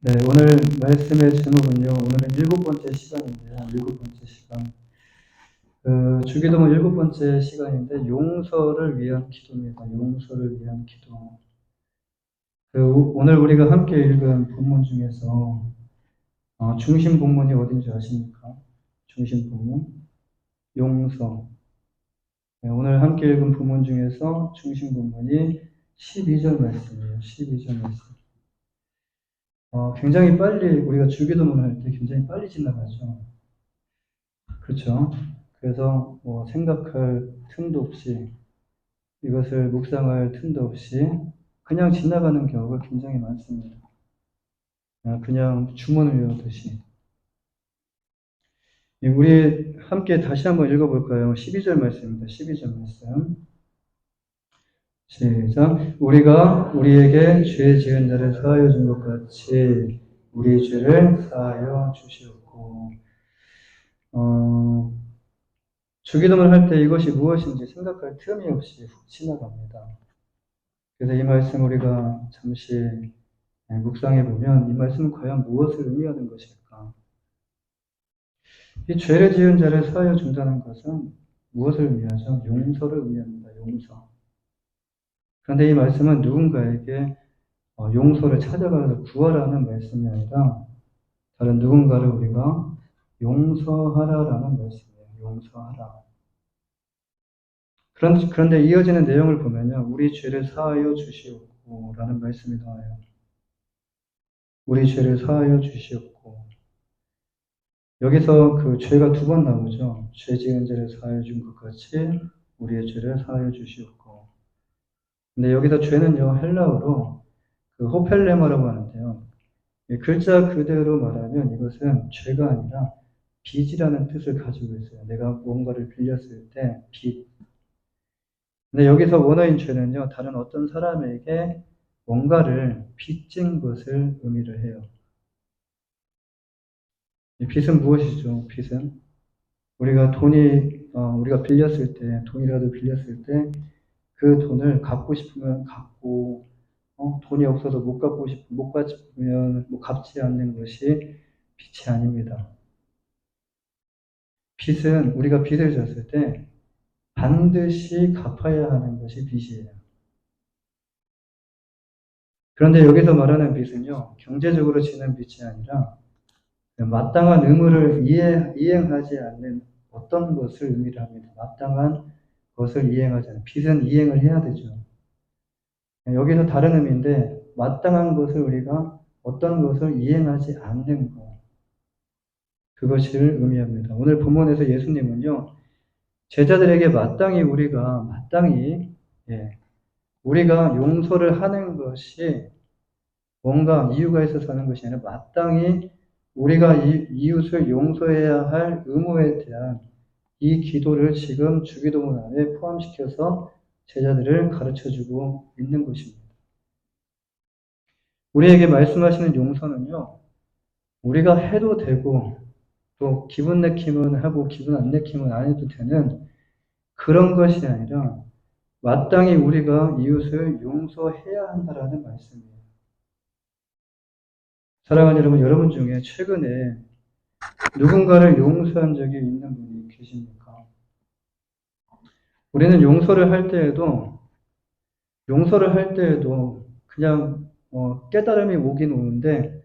네, 오늘 말씀의 제목은요, 오늘은 7번째 시간인데요, 7번째 시간. 주기도문 7번째 시간인데, 용서를 위한 기도입니다. 용서를 위한 기도. 오늘 우리가 함께 읽은 본문 중에서, 중심 본문이 어딘지 아십니까? 중심 본문? 용서. 네, 오늘 함께 읽은 본문 중에서 중심 본문이 12절 말씀이에요. 12절 말씀. 굉장히 빨리, 우리가 주기도문 할 때 굉장히 빨리 지나가죠. 그렇죠. 그래서 생각할 틈도 없이 이것을 묵상할 틈도 없이 그냥 지나가는 경우가 굉장히 많습니다. 그냥 주문을 외우듯이. 우리 함께 다시 한번 읽어볼까요? 12절 말씀입니다. 12절 말씀. 시작. 우리가 우리에게 죄 지은 자를 사하여 준 것 같이 우리 죄를 사하여 주시옵고. 주기도문을 할 때 이것이 무엇인지 생각할 틈이 없이 훅 지나갑니다. 그래서 이 말씀 우리가 잠시 묵상해 보면 이 말씀은 과연 무엇을 의미하는 것일까? 이 죄를 지은 자를 사하여 준다는 것은 무엇을 의미하죠? 용서를 의미합니다. 용서. 그런데 이 말씀은 누군가에게 용서를 찾아가서 구하라는 말씀이 아니라 다른 누군가를 우리가 용서하라라는 말씀이에요. 용서하라. 그런데 이어지는 내용을 보면요. 우리 죄를 사하여 주시옵고 라는 말씀이 나와요. 우리 죄를 사하여 주시옵고. 여기서 그 죄가 두 번 나오죠. 죄 지은 죄를 사하여 준 것 같이 우리의 죄를 사하여 주시옵고. 근데 여기서 죄는요, 헬라어로 그 호펠레마라고 하는데요. 글자 그대로 말하면 이것은 죄가 아니라 빚이라는 뜻을 가지고 있어요. 내가 뭔가를 빌렸을 때 빚. 근데 여기서 원어인 죄는요, 다른 어떤 사람에게 뭔가를 빚진 것을 의미를 해요. 이 빚은 무엇이죠? 빚은 우리가 빌렸을 때, 돈이라도 빌렸을 때, 그 돈을 갚고 싶으면 갚고, 돈이 없어서 못 갚으면 뭐 갚지 않는 것이 빚이 아닙니다. 빚은 우리가 빚을 졌을 때 반드시 갚아야 하는 것이 빚이에요. 그런데 여기서 말하는 빚은요, 경제적으로 지는 빚이 아니라 마땅한 의무를 이행하지 않는 어떤 것을 의미를 합니다. 마땅한 것을 이행하지 않는, 빚은 이행을 해야 되죠. 여기서 다른 의미인데, 마땅한 것을 우리가 어떤 것을 이행하지 않는 것, 그것을 의미합니다. 오늘 본문에서 예수님은요, 제자들에게 예, 우리가 용서를 하는 것이 뭔가 이유가 있어서 하는 것이 아니라 마땅히 우리가 이웃을 용서해야 할 의무에 대한 이 기도를 지금 주기도문 안에 포함시켜서 제자들을 가르쳐주고 있는 것입니다. 우리에게 말씀하시는 용서는요, 우리가 해도 되고, 또 기분 내키면 하고 기분 안 내키면 안 해도 되는 그런 것이 아니라 마땅히 우리가 이웃을 용서해야 한다라는 말씀이에요. 사랑하는 여러분 중에 최근에 누군가를 용서한 적이 있는 분이 계십니까? 우리는 용서를 할 때에도 그냥 깨달음이 오긴 오는데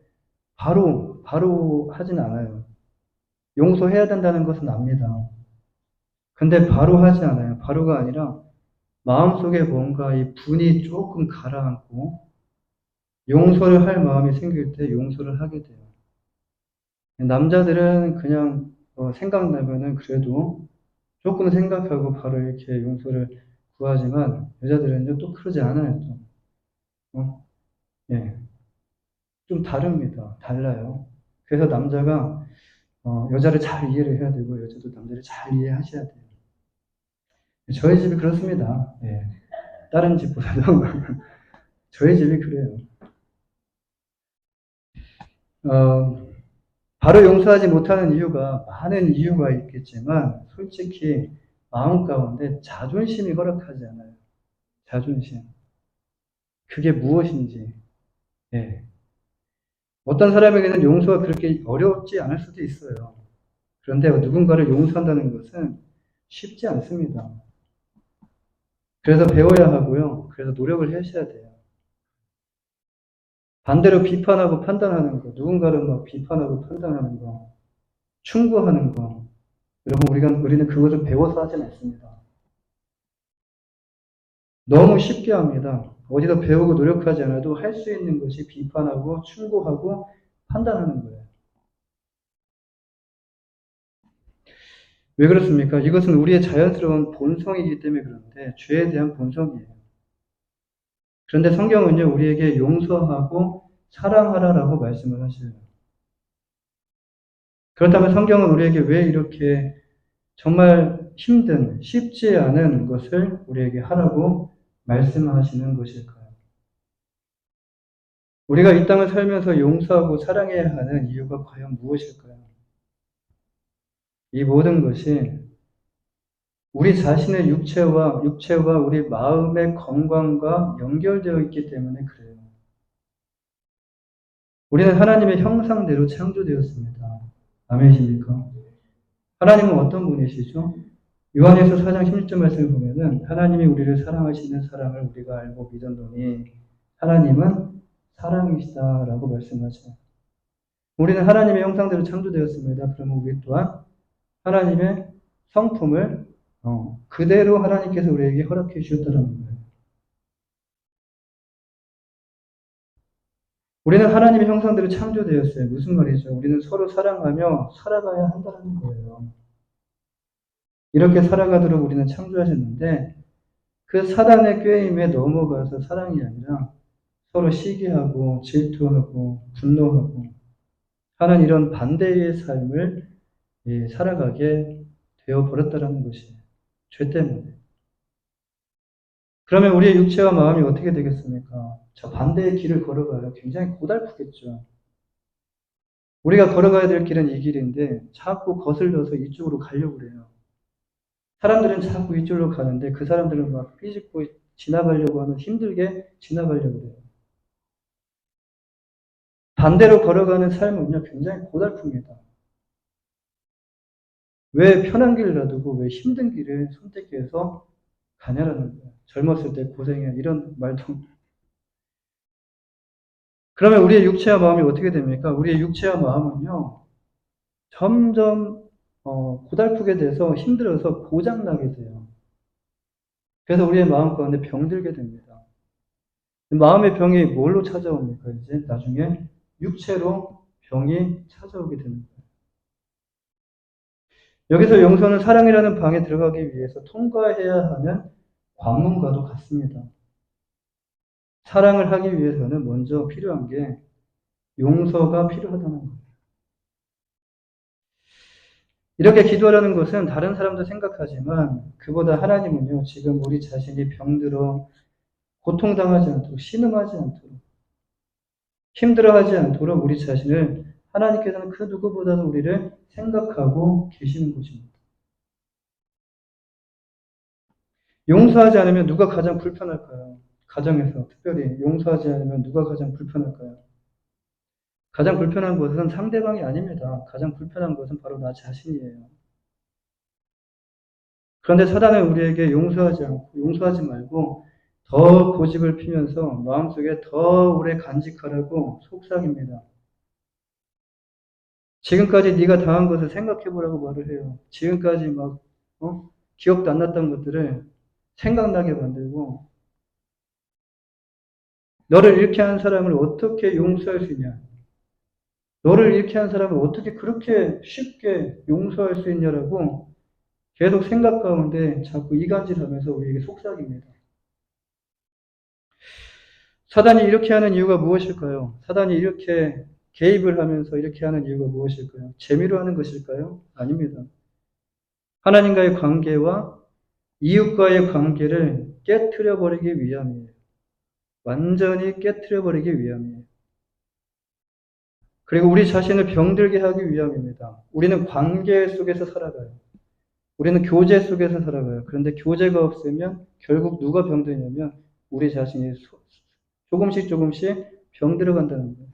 바로 하진 않아요. 용서해야 된다는 것은 압니다. 근데 바로 하지 않아요. 바로가 아니라 마음속에 뭔가 이 분이 조금 가라앉고 용서를 할 마음이 생길 때 용서를 하게 돼요. 남자들은 그냥 생각나면은 그래도 조금 생각하고 바로 이렇게 용서를 구하지만 여자들은요 또 그러지 않아요. 또. 예, 좀 다릅니다. 달라요. 그래서 남자가 여자를 잘 이해를 해야 되고 여자도 남자를 잘 이해하셔야 돼요. 저희 집이 그렇습니다. 예, 다른 집보다도 저희 집이 그래요. 어, 바로 용서하지 못하는 이유가 많은 이유가 있겠지만 솔직히 마음 가운데 자존심이 허락하지 않아요. 자존심. 그게 무엇인지. 예. 어떤 사람에게는 용서가 그렇게 어렵지 않을 수도 있어요. 그런데 누군가를 용서한다는 것은 쉽지 않습니다. 그래서 배워야 하고요. 그래서 노력을 하셔야 돼요. 반대로 비판하고 판단하는 거, 누군가를 막 비판하고 판단하는 거, 충고하는 거, 여러분 우리는 그것을 배워서 하진 않습니다. 너무 쉽게 합니다. 어디서 배우고 노력하지 않아도 할 수 있는 것이 비판하고 충고하고 판단하는 거예요. 왜 그렇습니까? 이것은 우리의 자연스러운 본성이기 때문에 그런데 죄에 대한 본성이에요. 그런데 성경은요, 우리에게 용서하고 사랑하라라고 말씀을 하셔요. 그렇다면 성경은 우리에게 왜 이렇게 정말 힘든, 쉽지 않은 것을 우리에게 하라고 말씀하시는 것일까요? 우리가 이 땅을 살면서 용서하고 사랑해야 하는 이유가 과연 무엇일까요? 이 모든 것이 우리 자신의 육체와 우리 마음의 건강과 연결되어 있기 때문에 그래요. 우리는 하나님의 형상대로 창조되었습니다. 아멘이십니까? 하나님은 어떤 분이시죠? 요한일서 4장 16절 말씀을 보면은 하나님이 우리를 사랑하시는 사랑을 우리가 알고 믿었노니 하나님은 사랑이시다라고 말씀하죠. 우리는 하나님의 형상대로 창조되었습니다. 그러면 우리 또한 하나님의 성품을 그대로 하나님께서 우리에게 허락해 주셨다는 거예요. 우리는 하나님의 형상대로 창조되었어요. 무슨 말이죠? 우리는 서로 사랑하며 살아가야 한다는 거예요. 이렇게 살아가도록 우리는 창조하셨는데 그 사단의 꾀임에 넘어가서 사랑이 아니라 서로 시기하고 질투하고 분노하고 하는 이런 반대의 삶을 살아가게 되어버렸다는 것이에요. 죄 때문에. 그러면 우리의 육체와 마음이 어떻게 되겠습니까? 저 반대의 길을 걸어가요. 굉장히 고달프겠죠. 우리가 걸어가야 될 길은 이 길인데 자꾸 거슬려서 이쪽으로 가려고 그래요. 사람들은 자꾸 이쪽으로 가는데 그 사람들은 막 삐집고 지나가려고 하면 힘들게 지나가려고 해요. 반대로 걸어가는 삶은요, 굉장히 고달픕니다. 왜 편한 길을 놔두고 왜 힘든 길을 선택해서 가냐라는 거예요. 젊었을 때 고생해. 이런 말도. 그러면 우리의 육체와 마음이 어떻게 됩니까? 우리의 육체와 마음은요, 점점 고달프게 돼서 힘들어서 고장나게 돼요. 그래서 우리의 마음 가운데 병들게 됩니다. 마음의 병이 뭘로 찾아옵니까? 이제 나중에 육체로 병이 찾아오게 되는 거예요. 여기서 용서는 사랑이라는 방에 들어가기 위해서 통과해야 하는 관문과도 같습니다. 사랑을 하기 위해서는 먼저 필요한 게 용서가 필요하다는 거예요. 이렇게 기도하라는 것은 다른 사람도 생각하지만 그보다 하나님은요, 지금 우리 자신이 병들어 고통당하지 않도록, 신음하지 않도록, 힘들어하지 않도록 우리 자신을 하나님께서는 그 누구보다도 우리를 생각하고 계시는 것입니다. 용서하지 않으면 누가 가장 불편할까요? 가정에서 특별히 용서하지 않으면 누가 가장 불편할까요? 가장 불편한 것은 상대방이 아닙니다. 가장 불편한 것은 바로 나 자신이에요. 그런데 사단은 우리에게 용서하지 말고 더 고집을 피면서 마음속에 더 오래 간직하라고 속삭입니다. 지금까지 네가 당한 것을 생각해보라고 말을 해요. 지금까지 기억도 안 났던 것들을 생각나게 만들고 너를 잃게 한 사람을 어떻게 용서할 수 있냐? 너를 잃게 한 사람을 어떻게 그렇게 쉽게 용서할 수 있냐라고 계속 생각 가운데 자꾸 이간질하면서 우리에게 속삭입니다. 사단이 이렇게 하는 이유가 무엇일까요? 사단이 이렇게 개입을 하면서 이렇게 하는 이유가 무엇일까요? 재미로 하는 것일까요? 아닙니다. 하나님과의 관계와 이웃과의 관계를 깨트려 버리기 위함이에요. 완전히 깨트려 버리기 위함이에요. 그리고 우리 자신을 병들게 하기 위함입니다. 우리는 관계 속에서 살아가요. 우리는 교제 속에서 살아가요. 그런데 교제가 없으면 결국 누가 병드냐면 우리 자신이 조금씩 병들어 간다는 거예요.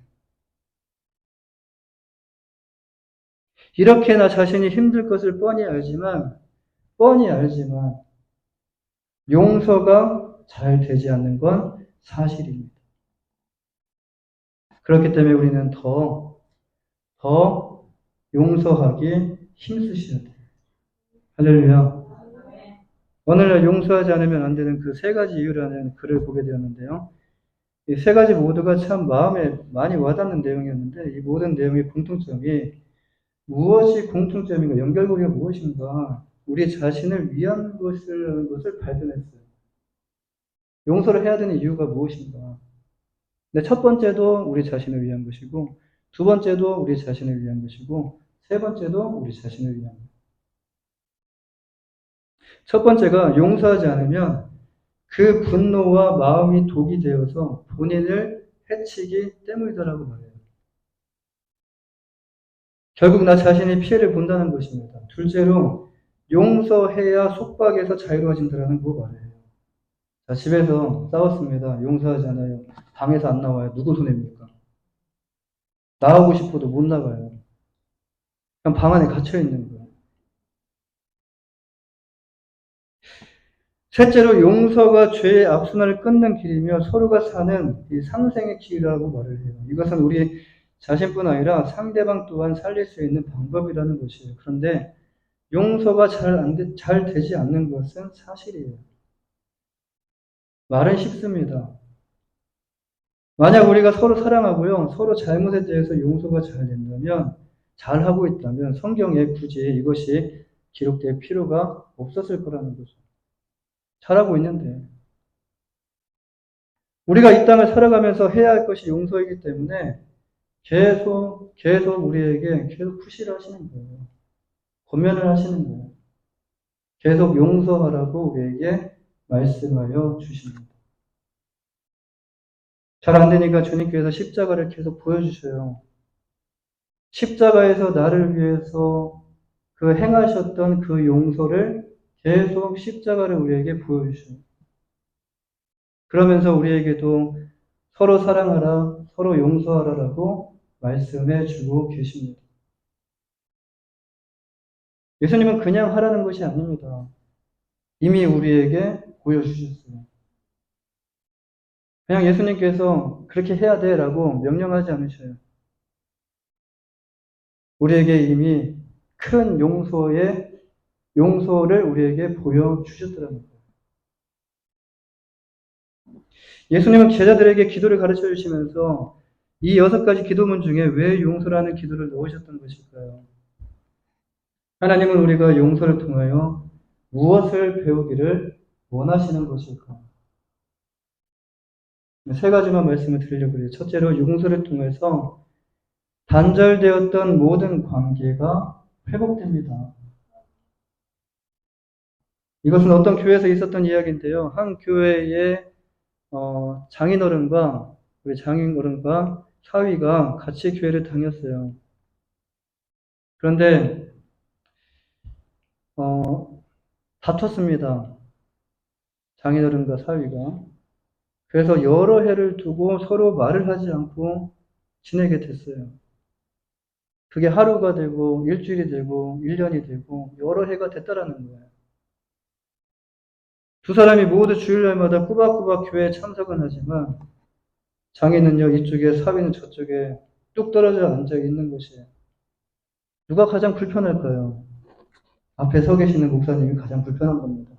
이렇게 나 자신이 힘들 것을 뻔히 알지만, 용서가 잘 되지 않는 건 사실입니다. 그렇기 때문에 우리는 더 용서하기 힘쓰셔야 돼요. 할렐루야. 오늘날 용서하지 않으면 안 되는 그 세 가지 이유라는 글을 보게 되었는데요. 이 세 가지 모두가 참 마음에 많이 와닿는 내용이었는데, 이 모든 내용의 공통점이 무엇이 공통점인가, 연결고리가 무엇인가, 우리 자신을 위한 것을 발견했어요. 용서를 해야 되는 이유가 무엇인가. 근데 첫 번째도 우리 자신을 위한 것이고, 두 번째도 우리 자신을 위한 것이고, 세 번째도 우리 자신을 위한 것. 첫 번째가 용서하지 않으면 그 분노와 마음이 독이 되어서 본인을 해치기 때문이다라고 말해요. 결국 나 자신이 피해를 본다는 것입니다. 둘째로 용서해야 속박에서 자유로워진다는 거 말이에요. 자, 집에서 싸웠습니다. 용서하지 않아요. 방에서 안 나와요. 누구 손해입니까? 나오고 싶어도 못 나가요. 그냥 방 안에 갇혀 있는 거예요. 셋째로 용서가 죄의 악순환을 끊는 길이며 서로가 사는 이 상생의 길이라고 말을 해요. 이것은 우리 자신뿐 아니라 상대방 또한 살릴 수 있는 방법이라는 것이에요. 그런데 용서가 잘 되지 않는 것은 사실이에요. 말은 쉽습니다. 만약 우리가 서로 사랑하고요, 서로 잘못에 대해서 용서가 잘 된다면, 잘 하고 있다면 성경에 굳이 이것이 기록될 필요가 없었을 거라는 거죠. 잘하고 있는데. 우리가 이 땅을 살아가면서 해야 할 것이 용서이기 때문에 계속 우리에게 계속 푸시를 하시는 거예요. 권면을 하시는 거예요. 계속 용서하라고 우리에게 말씀하여 주십니다. 잘 안 되니까 주님께서 십자가를 계속 보여주셔요. 십자가에서 나를 위해서 그 행하셨던 그 용서를 계속 십자가를 우리에게 보여주셔요. 그러면서 우리에게도 서로 사랑하라, 서로 용서하라라고 말씀해 주고 계십니다. 예수님은 그냥 하라는 것이 아닙니다. 이미 우리에게 보여주셨어요. 그냥 예수님께서 그렇게 해야 돼 라고 명령하지 않으셔요. 우리에게 이미 큰 용서를 우리에게 보여주셨더라는 거예요. 예수님은 제자들에게 기도를 가르쳐 주시면서 이 6가지 기도문 중에 왜 용서라는 기도를 넣으셨던 것일까요? 하나님은 우리가 용서를 통하여 무엇을 배우기를 원하시는 것일까? 세 가지만 말씀을 드리려고 해요. 첫째로 용서를 통해서 단절되었던 모든 관계가 회복됩니다. 이것은 어떤 교회에서 있었던 이야기인데요. 한 교회의 우리 장인어른과 사위가 같이 교회를 다녔어요. 그런데 다퉜습니다. 장인어른과 사위가. 그래서 여러 해를 두고 서로 말을 하지 않고 지내게 됐어요. 그게 하루가 되고 일주일이 되고 1년이 되고 여러 해가 됐다라는 거예요. 두 사람이 모두 주일날마다 꾸박꾸박 교회에 참석은 하지만 장인은요 이쪽에 사위는 저쪽에 뚝 떨어져 앉아 있는 것이에요. 누가 가장 불편할까요? 앞에 서 계시는 목사님이 가장 불편한 겁니다.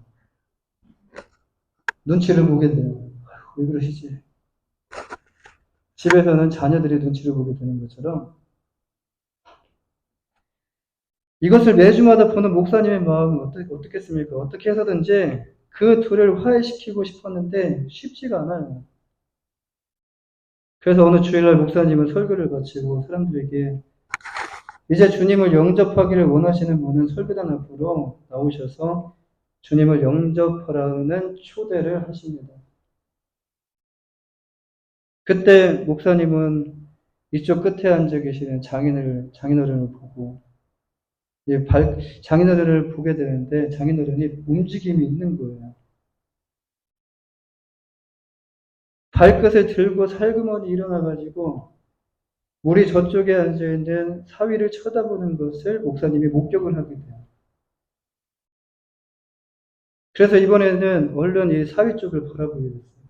눈치를 보게 돼요. 왜 그러시지? 집에서는 자녀들이 눈치를 보게 되는 것처럼 이것을 매주마다 보는 목사님의 마음은 어떻겠습니까? 어떻게 해서든지 그 둘을 화해시키고 싶었는데 쉽지가 않아요. 그래서 어느 주일날 목사님은 설교를 마치고 사람들에게 이제 주님을 영접하기를 원하시는 분은 설교단 앞으로 나오셔서 주님을 영접하라는 초대를 하십니다. 그때 목사님은 이쪽 끝에 앉아 계시는 장인어른을 보고 장인어른을 보게 되는데 장인어른이 움직임이 있는 거예요. 발끝을 들고 살그머니 일어나가지고 우리 저쪽에 앉아있는 사위를 쳐다보는 것을 목사님이 목격을 하게 돼요. 그래서 이번에는 얼른 이 사위 쪽을 바라보게 됐어요.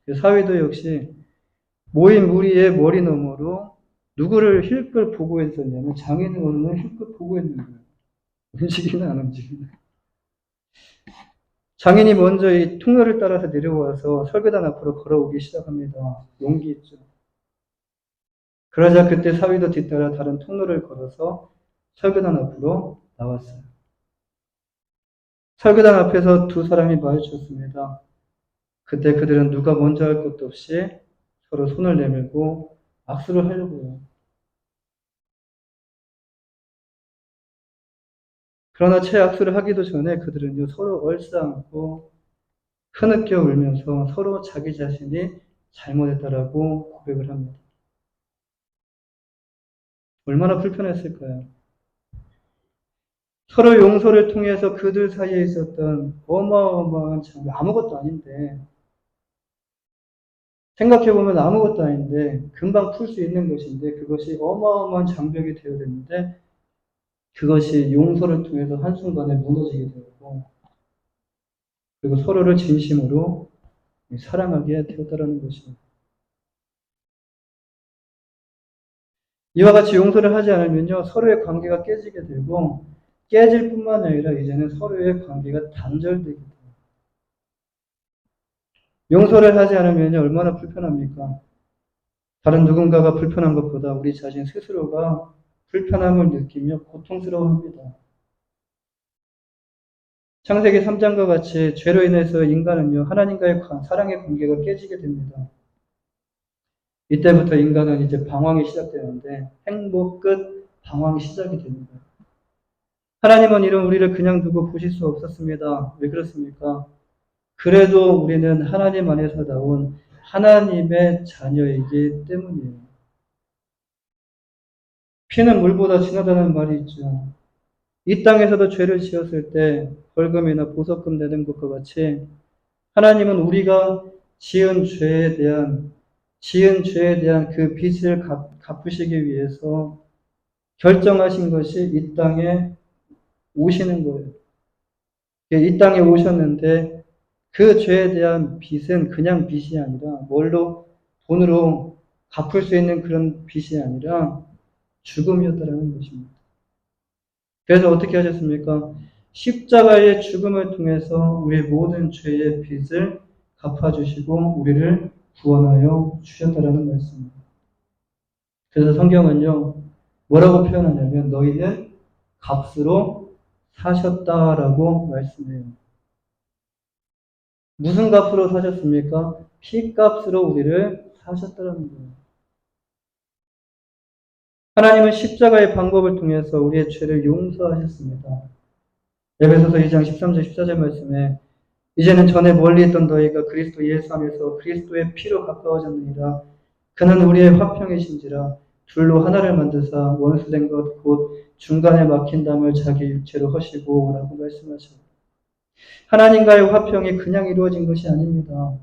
그 사위도 역시 모인 무리의 머리 너머로 누구를 힐끗 보고 있었냐면 장인어른을 힐끗 보고 있는 거예요. 움직이나 안 움직이나. 장인이 먼저 이 통로를 따라서 내려와서 설교단 앞으로 걸어오기 시작합니다. 용기 있죠. 그러자 그때 사위도 뒤따라 다른 통로를 걸어서 설교단 앞으로 나왔어요. 설교단 앞에서 두 사람이 마주쳤습니다. 그때 그들은 누가 먼저 할 것도 없이 서로 손을 내밀고 악수를 하려고 해요. 그러나 채 악수를 하기도 전에 그들은요, 서로 얼싸안고 흐느껴 울면서 서로 자기 자신이 잘못했다라고 고백을 합니다. 얼마나 불편했을까요? 서로 용서를 통해서 그들 사이에 있었던 어마어마한 장벽, 아무것도 아닌데, 생각해보면 아무것도 아닌데, 금방 풀 수 있는 것인데, 그것이 어마어마한 장벽이 되어야 되는데, 그것이 용서를 통해서 한순간에 무너지게 되었고, 그리고 서로를 진심으로 사랑하게 되었다는 것입니다. 이와 같이 용서를 하지 않으면요, 서로의 관계가 깨지게 되고, 깨질 뿐만 아니라 이제는 서로의 관계가 단절되게 돼요. 용서를 하지 않으면 얼마나 불편합니까? 다른 누군가가 불편한 것보다 우리 자신 스스로가 불편함을 느끼며 고통스러워합니다. 창세기 3장과 같이 죄로 인해서 인간은요, 하나님과의 사랑의 관계가 깨지게 됩니다. 이때부터 인간은 이제 방황이 시작되는데 행복 끝 방황이 시작이 됩니다. 하나님은 이런 우리를 그냥 두고 보실 수 없었습니다. 왜 그렇습니까? 그래도 우리는 하나님 안에서 나온 하나님의 자녀이기 때문이에요. 피는 물보다 진하다는 말이 있죠. 이 땅에서도 죄를 지었을 때 벌금이나 보석금 내는 것과 같이 하나님은 우리가 지은 죄에 대한 그 빚을 갚으시기 위해서 결정하신 것이 이 땅에 오시는 거예요. 이 땅에 오셨는데 그 죄에 대한 빚은 그냥 빚이 아니라 돈으로 갚을 수 있는 그런 빚이 아니라 죽음이었다라는 것입니다. 그래서 어떻게 하셨습니까? 십자가의 죽음을 통해서 우리의 모든 죄의 빚을 갚아주시고 우리를 구원하여 주셨다라는 말씀입니다. 그래서 성경은요, 뭐라고 표현하냐면 너희는 값으로 사셨다라고 말씀해요. 무슨 값으로 사셨습니까? 피값으로 우리를 사셨다는 거예요. 하나님은 십자가의 방법을 통해서 우리의 죄를 용서하셨습니다. 에베소서 2장 13절 14절 말씀에 이제는 전에 멀리 있던 너희가 그리스도 예수 안에서 그리스도의 피로 가까워졌느니라. 그는 우리의 화평이신지라 둘로 하나를 만드사 원수된 것 곧 중간에 막힌 담을 자기 육체로 허시고 라고 말씀하셨습니다. 하나님과의 화평이 그냥 이루어진 것이 아닙니다.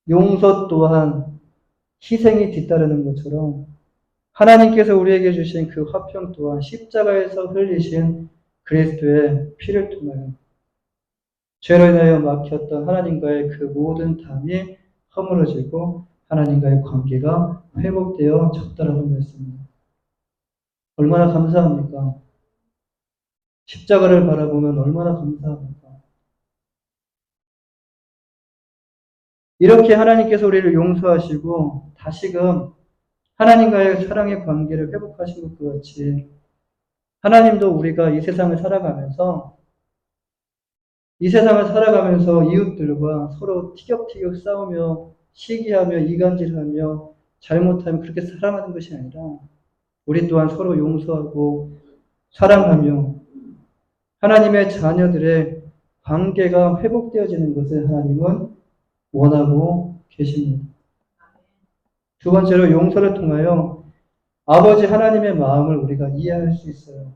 용서 또한 희생이 뒤따르는 것처럼 하나님께서 우리에게 주신 그 화평 또한 십자가에서 흘리신 그리스도의 피를 통하여 죄로 인하여 막혔던 하나님과의 그 모든 담이 허물어지고 하나님과의 관계가 회복되어 졌다라는 말씀입니다. 얼마나 감사합니까? 십자가를 바라보면 얼마나 감사합니까? 이렇게 하나님께서 우리를 용서하시고 다시금 하나님과의 사랑의 관계를 회복하신 것과 같이 하나님도 우리가 이 세상을 살아가면서 이웃들과 서로 티격태격 싸우며 시기하며 이간질하며 잘못하면 그렇게 살아가는 것이 아니라 우리 또한 서로 용서하고 사랑하며 하나님의 자녀들의 관계가 회복되어지는 것을 하나님은 원하고 계십니다. 두 번째로 용서를 통하여 아버지 하나님의 마음을 우리가 이해할 수 있어요.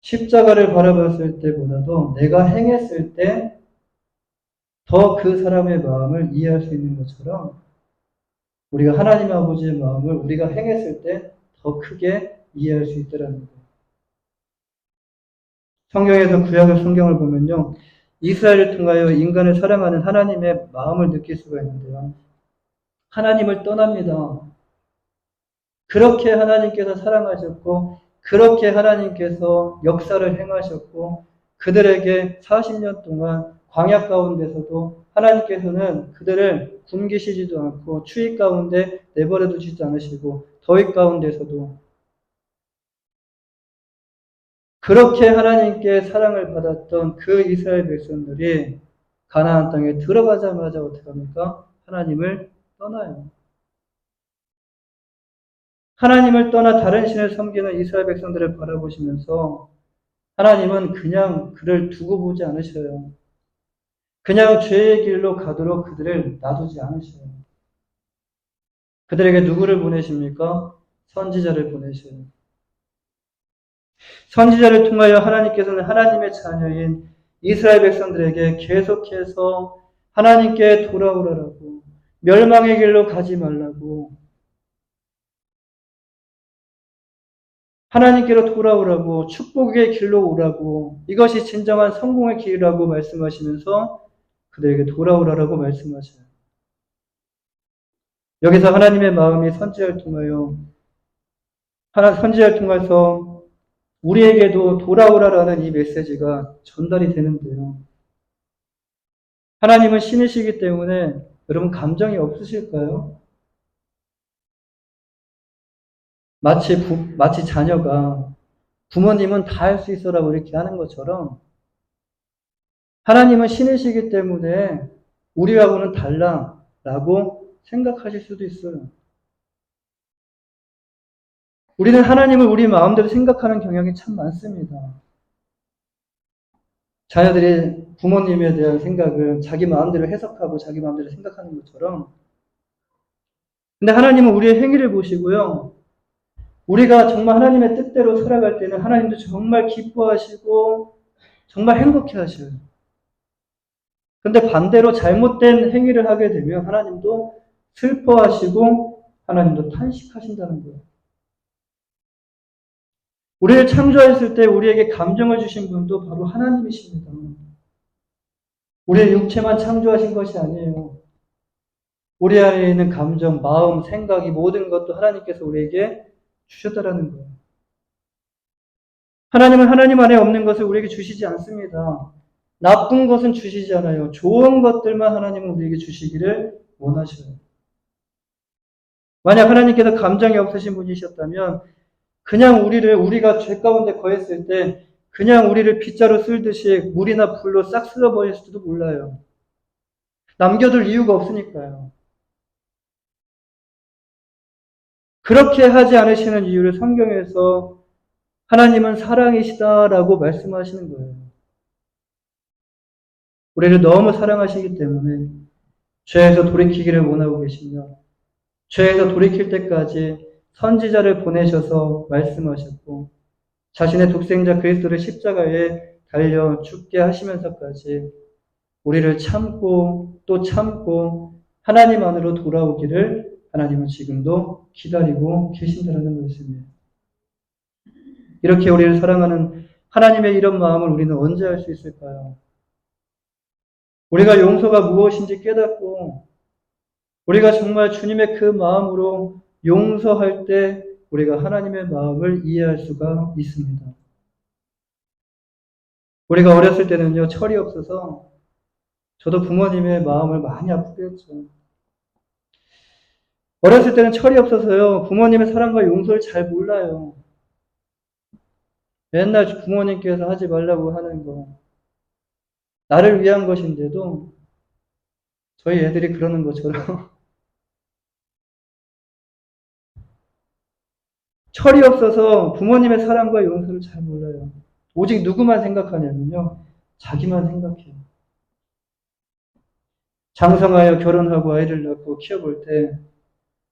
십자가를 바라봤을 때보다도 내가 행했을 때 더 그 사람의 마음을 이해할 수 있는 것처럼 우리가 하나님 아버지의 마음을 우리가 행했을 때 더 크게 이해할 수 있더라는 거예요. 성경에서 구약의 성경을 보면요. 이스라엘을 통하여 인간을 사랑하는 하나님의 마음을 느낄 수가 있는데요. 하나님을 떠납니다. 그렇게 하나님께서 사랑하셨고, 그렇게 하나님께서 역사를 행하셨고, 그들에게 40년 동안 광야 가운데서도 하나님께서는 그들을 굶기시지도 않고, 추위 가운데 내버려 두시지 않으시고, 더위 가운데서도 그렇게 하나님께 사랑을 받았던 그 이스라엘 백성들이 가나안 땅에 들어가자마자 어떻게 합니까? 하나님을 떠나요. 하나님을 떠나 다른 신을 섬기는 이스라엘 백성들을 바라보시면서 하나님은 그냥 그를 두고 보지 않으셔요. 그냥 죄의 길로 가도록 그들을 놔두지 않으셔요. 그들에게 누구를 보내십니까? 선지자를 보내셔요. 선지자를 통하여 하나님께서는 하나님의 자녀인 이스라엘 백성들에게 계속해서 하나님께 돌아오라고, 멸망의 길로 가지 말라고, 하나님께로 돌아오라고, 축복의 길로 오라고, 이것이 진정한 성공의 길이라고 말씀하시면서 그들에게 돌아오라고 말씀하셔요. 여기서 하나님의 마음이 선지자를 통해서 우리에게도 돌아오라라는 이 메시지가 전달이 되는데요. 하나님은 신이시기 때문에 여러분 감정이 없으실까요? 마치 자녀가 부모님은 다 할 수 있어라고 이렇게 하는 것처럼 하나님은 신이시기 때문에 우리하고는 달라라고 생각하실 수도 있어요. 우리는 하나님을 우리 마음대로 생각하는 경향이 참 많습니다. 자녀들이 부모님에 대한 생각을 자기 마음대로 해석하고 자기 마음대로 생각하는 것처럼 근데 하나님은 우리의 행위를 보시고요. 우리가 정말 하나님의 뜻대로 살아갈 때는 하나님도 정말 기뻐하시고 정말 행복해 하셔요. 근데 반대로 잘못된 행위를 하게 되면 하나님도 슬퍼하시고 하나님도 탄식하신다는 거예요. 우리를 창조하셨을 때 우리에게 감정을 주신 분도 바로 하나님이십니다. 우리의 육체만 창조하신 것이 아니에요. 우리 안에 있는 감정, 마음, 생각이 모든 것도 하나님께서 우리에게 주셨다라는 거예요. 하나님은 하나님 안에 없는 것을 우리에게 주시지 않습니다. 나쁜 것은 주시지 않아요. 좋은 것들만 하나님은 우리에게 주시기를 원하셔요. 만약 하나님께서 감정이 없으신 분이셨다면 그냥 우리가 죄 가운데 거했을 때 그냥 우리를 빗자루 쓸듯이 물이나 불로 싹 쓸어버렸을지도 몰라요. 남겨둘 이유가 없으니까요. 그렇게 하지 않으시는 이유를 성경에서 하나님은 사랑이시다라고 말씀하시는 거예요. 우리를 너무 사랑하시기 때문에 죄에서 돌이키기를 원하고 계시며 죄에서 돌이킬 때까지 선지자를 보내셔서 말씀하셨고 자신의 독생자 그리스도를 십자가에 달려 죽게 하시면서까지 우리를 참고 또 참고 하나님 안으로 돌아오기를 하나님은 지금도 기다리고 계신다는 말씀이에요. 이렇게 우리를 사랑하는 하나님의 이런 마음을 우리는 언제 알 수 있을까요? 우리가 용서가 무엇인지 깨닫고 우리가 정말 주님의 그 마음으로 용서할 때 우리가 하나님의 마음을 이해할 수가 있습니다. 우리가 어렸을 때는요, 철이 없어서 저도 부모님의 마음을 많이 아프게 했죠. 어렸을 때는 철이 없어서요, 부모님의 사랑과 용서를 잘 몰라요. 맨날 부모님께서 하지 말라고 하는 거. 나를 위한 것인데도 저희 애들이 그러는 것처럼 철이 없어서 부모님의 사랑과 용서를 잘 몰라요. 오직 누구만 생각하냐면요. 자기만 생각해요. 장성하여 결혼하고 아이를 낳고 키워볼 때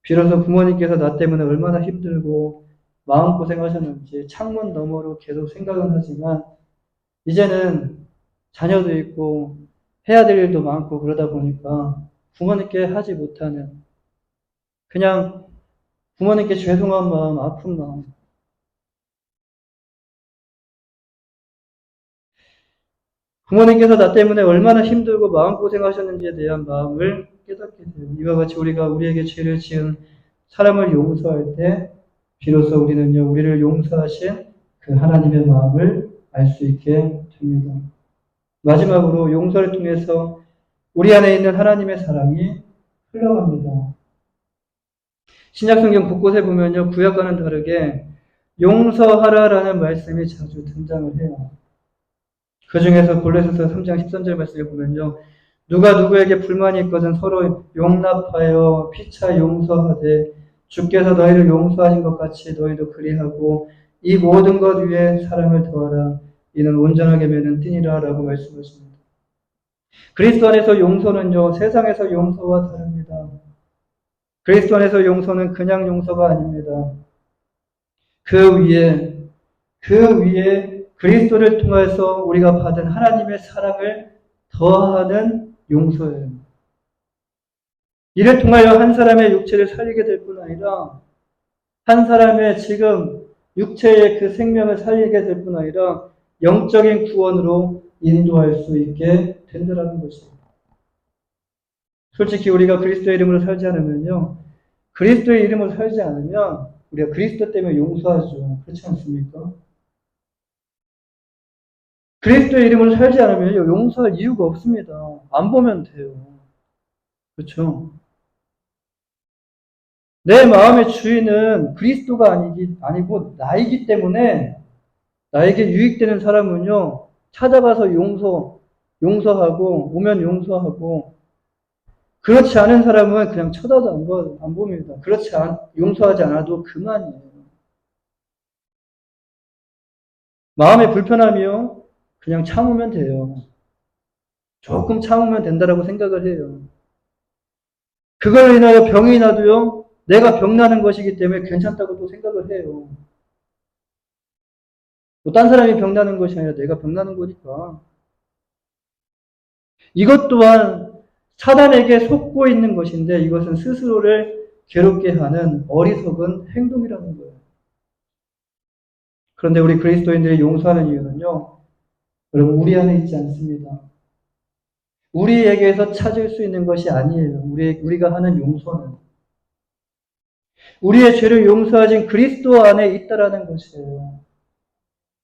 비로소 부모님께서 나 때문에 얼마나 힘들고 마음고생하셨는지 창문 너머로 계속 생각은 하지만 이제는 자녀도 있고 해야 될 일도 많고 그러다 보니까 부모님께 하지 못하는 그냥 부모님께 죄송한 마음, 아픈 마음. 부모님께서 나 때문에 얼마나 힘들고 마음고생하셨는지에 대한 마음을 깨닫게 돼요. 이와 같이 우리가 우리에게 죄를 지은 사람을 용서할 때 비로소 우리는요, 우리를 용서하신 그 하나님의 마음을 알 수 있게 됩니다. 마지막으로 용서를 통해서 우리 안에 있는 하나님의 사랑이 흘러갑니다. 신약성경 곳곳에 보면요, 구약과는 다르게 용서하라라는 말씀이 자주 등장을 해요. 그 중에서 골로새서 3장 13절 말씀에 보면요, 누가 누구에게 불만이 있거든 서로 용납하여 피차 용서하되 주께서 너희를 용서하신 것 같이 너희도 그리하고 이 모든 것 위에 사랑을 더하라. 이는 온전하게 맺는 띠니라 라고 말씀하십니다. 그리스도 안에서 용서는요, 세상에서 용서와 다릅니다. 그리스도 안에서 용서는 그냥 용서가 아닙니다. 그 위에 그리스도를 통해서 우리가 받은 하나님의 사랑을 더하는 용서예요. 이를 통하여 한 사람의 육체를 살리게 될 뿐 아니라 한 사람의 지금 육체의 그 생명을 살리게 될 뿐 아니라 영적인 구원으로 인도할 수 있게 된다는 것이에요. 솔직히 우리가 그리스도의 이름으로 살지 않으면요. 그리스도의 이름으로 살지 않으면 우리가 그리스도 때문에 용서하죠. 그렇지 않습니까? 그리스도의 이름으로 살지 않으면 용서할 이유가 없습니다. 안 보면 돼요. 그렇죠? 내 마음의 주인은 그리스도가 아니고 나이기 때문에 나에게 유익되는 사람은요, 찾아가서 용서하고, 오면 용서하고, 그렇지 않은 사람은 그냥 쳐다도 안 봅니다. 용서하지 않아도 그만이에요. 마음의 불편함이요, 그냥 참으면 돼요. 조금 참으면 된다라고 생각을 해요. 그걸 인하여 병이 나도요, 내가 병나는 것이기 때문에 괜찮다고 또 생각을 해요. 딴 사람이 병나는 것이 아니라 내가 병나는 거니까. 이것 또한 사단에게 속고 있는 것인데 이것은 스스로를 괴롭게 하는 어리석은 행동이라는 거예요. 그런데 우리 그리스도인들이 용서하는 이유는요, 여러분, 우리 안에 있지 않습니다. 우리에게서 찾을 수 있는 것이 아니에요. 우리가 하는 용서는. 우리의 죄를 용서하신 그리스도 안에 있다라는 것이에요.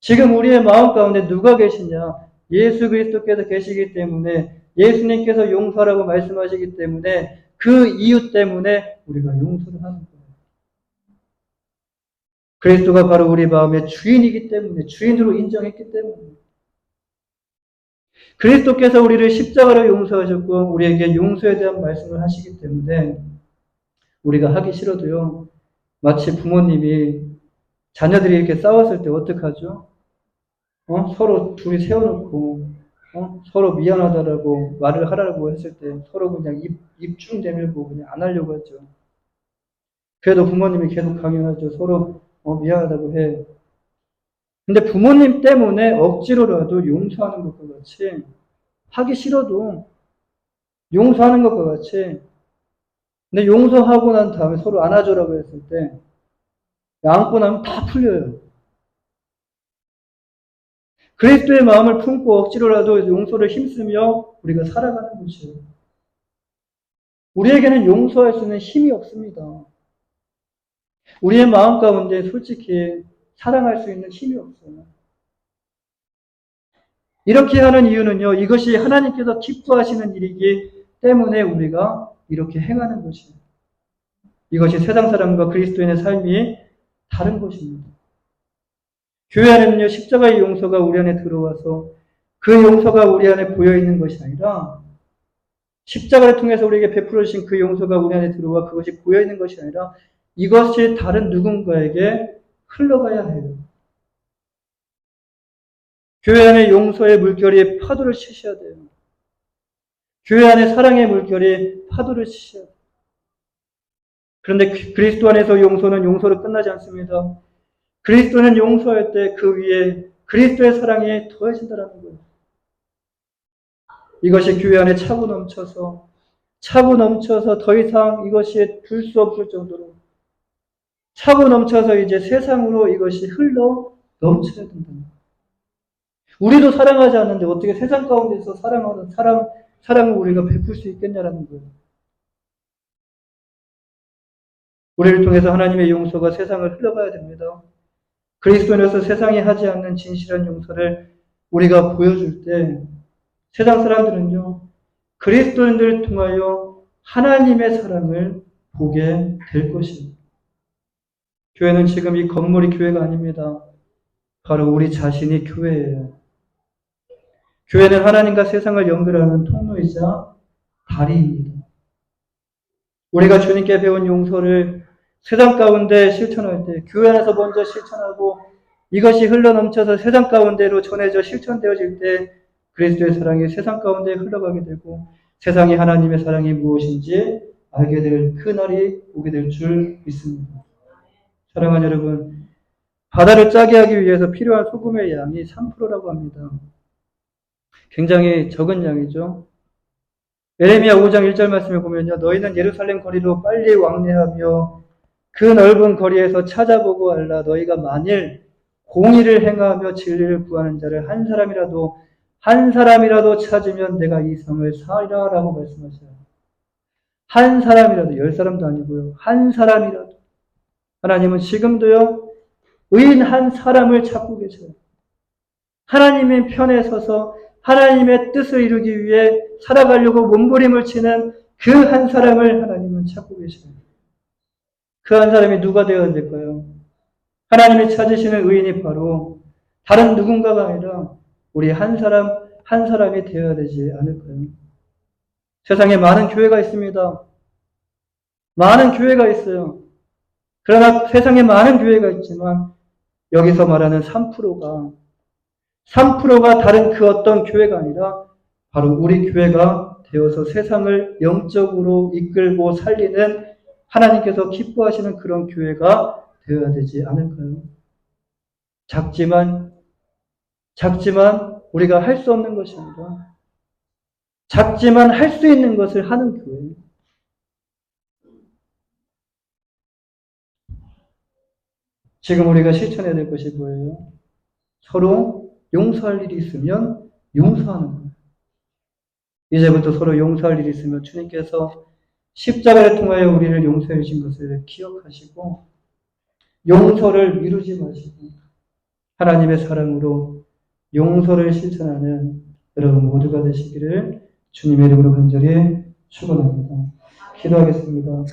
지금 우리의 마음 가운데 누가 계시냐? 예수 그리스도께서 계시기 때문에 예수님께서 용서라고 말씀하시기 때문에 그 이유 때문에 우리가 용서를 하는 거예요. 그리스도가 바로 우리 마음의 주인이기 때문에 주인으로 인정했기 때문에 그리스도께서 우리를 십자가로 용서하셨고 우리에게 용서에 대한 말씀을 하시기 때문에 우리가 하기 싫어도요. 마치 부모님이 자녀들이 이렇게 싸웠을 때 어떡하죠? 서로 둘이 세워놓고 서로 미안하다라고 말을 하라고 했을 때 서로 그냥 입중 대밀고 그냥 안 하려고 하죠. 그래도 부모님이 계속 강요하죠. 서로 미안하다고 해. 근데 부모님 때문에 억지로라도 용서하는 것과 같이 하기 싫어도 용서하는 것과 같이 근데 용서하고 난 다음에 서로 안아줘라고 했을 때 안고 나면 다 풀려요. 그리스도의 마음을 품고 억지로라도 용서를 힘쓰며 우리가 살아가는 것이에요. 우리에게는 용서할 수 있는 힘이 없습니다. 우리의 마음 가운데 솔직히 사랑할 수 있는 힘이 없어요. 이렇게 하는 이유는요, 이것이 하나님께서 기뻐하시는 일이기 때문에 우리가 이렇게 행하는 것이에요. 이것이 세상 사람과 그리스도인의 삶이 다른 것입니다. 교회 안에는요, 십자가의 용서가 우리 안에 들어와서 그 용서가 우리 안에 보여있는 것이 아니라 십자가를 통해서 우리에게 베풀어 주신 그 용서가 우리 안에 들어와 그것이 보여있는 것이 아니라 이것이 다른 누군가에게 흘러가야 해요. 교회 안에 용서의 물결이 파도를 치셔야 돼요. 교회 안에 사랑의 물결이 파도를 치셔야 돼요. 그런데 그리스도 안에서 용서는 용서로 끝나지 않습니다. 그리스도는 용서할 때 그 위에 그리스도의 사랑이 더해진다는 거예요. 이것이 교회 안에 차고 넘쳐서 차고 넘쳐서 더 이상 이것이 둘 수 없을 정도로 차고 넘쳐서 이제 세상으로 이것이 흘러 넘쳐야 된다. 우리도 사랑하지 않는데 어떻게 세상 가운데서 사랑을 우리가 베풀 수 있겠냐라는 거예요. 우리를 통해서 하나님의 용서가 세상을 흘러가야 됩니다. 그리스도인으로서 세상이 하지 않는 진실한 용서를 우리가 보여줄 때 세상 사람들은요, 그리스도인들을 통하여 하나님의 사랑을 보게 될 것입니다. 교회는 지금 이 건물이 교회가 아닙니다. 바로 우리 자신이 교회예요. 교회는 하나님과 세상을 연결하는 통로이자 다리입니다. 우리가 주님께 배운 용서를 세상 가운데 실천할 때, 교회 안에서 먼저 실천하고 이것이 흘러넘쳐서 세상 가운데로 전해져 실천되어질 때 그리스도의 사랑이 세상 가운데 흘러가게 되고 세상이 하나님의 사랑이 무엇인지 알게 될 그 날이 오게 될 줄 믿습니다. 사랑하는 여러분, 바다를 짜게 하기 위해서 필요한 소금의 양이 3%라고 합니다. 굉장히 적은 양이죠. 예레미야 5장 1절 말씀을 보면요. 너희는 예루살렘 거리로 빨리 왕래하며 그 넓은 거리에서 찾아보고 알라. 너희가 만일 공의를 행하며 진리를 구하는 자를 한 사람이라도 찾으면 내가 이 성을 사리라 라고 말씀하셔요. 한 사람이라도, 10사람도 아니고요. 한 사람이라도. 하나님은 지금도요, 의인 한 사람을 찾고 계셔요. 하나님의 편에 서서 하나님의 뜻을 이루기 위해 살아가려고 몸부림을 치는 그 한 사람을 하나님은 찾고 계셔요. 그 한 사람이 누가 되어야 될까요? 하나님이 찾으시는 의인이 바로 다른 누군가가 아니라 우리 한 사람이 되어야 되지 않을까요? 세상에 많은 교회가 있습니다. 많은 교회가 있어요. 그러나 세상에 많은 교회가 있지만 여기서 말하는 3%가 다른 그 어떤 교회가 아니라 바로 우리 교회가 되어서 세상을 영적으로 이끌고 살리는 하나님께서 기뻐하시는 그런 교회가 되어야 되지 않을까요? 작지만 우리가 할 수 없는 것이 아니라 작지만 할 수 있는 것을 하는 교회. 지금 우리가 실천해야 될 것이 뭐예요? 서로 용서할 일이 있으면 용서하는 거예요. 이제부터 서로 용서할 일이 있으면 주님께서 십자가를 통하여 우리를 용서해 주신 것을 기억하시고 용서를 미루지 마시고 하나님의 사랑으로 용서를 실천하는 여러분 모두가 되시기를 주님의 이름으로 간절히 축원합니다. 기도하겠습니다.